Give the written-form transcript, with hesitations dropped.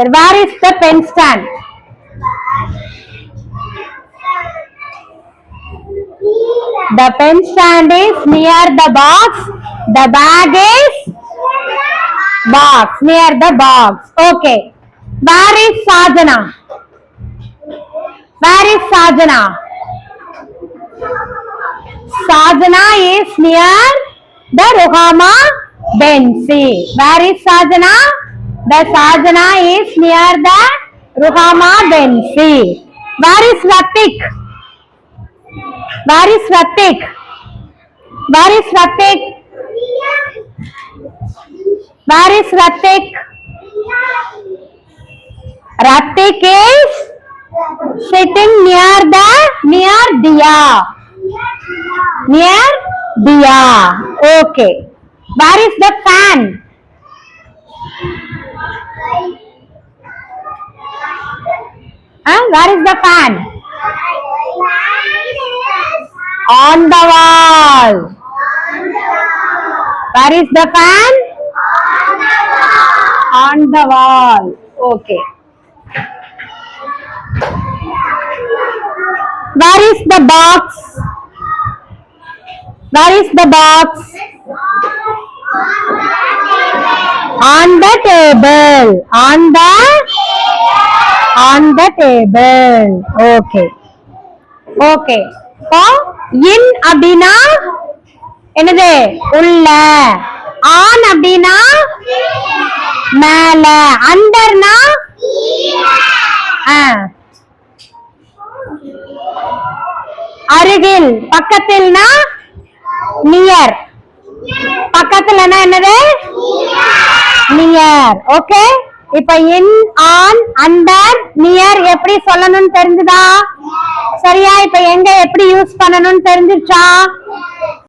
Where is the pen stand? The pen stand is near the box. The bag is box, near the box. Okay. Where is Sajana? Where is Sajana? Sajana is near the Ruhama Bensi. Where is Sajana? The Sajana is near the Ruhama Bensi. Where is Ratik? Where is Ratik? Where is Ratik? Where is Ratik? Ratik is sitting near Diya. Near Diya. Okay. Where is the fan? Where is the fan? On the wall. Where is the fan? On the wall. Okay. Where is the box? Where is the box? On the table. On the table. Okay. Okay. So, in அப்படினா என்னது உள்ள, on அப்படினா மேல, underனா அருகில், பக்கத்தில்னா near, பக்கத்துலனா என்னது near. Okay. இப்ப இன், on, under, near எப்படி சொல்லணும்னு தெரிஞ்சுதா? சரியா? இப்ப எங்க எப்படி யூஸ் பண்ணணும்னு தெரிஞ்சிருச்சா?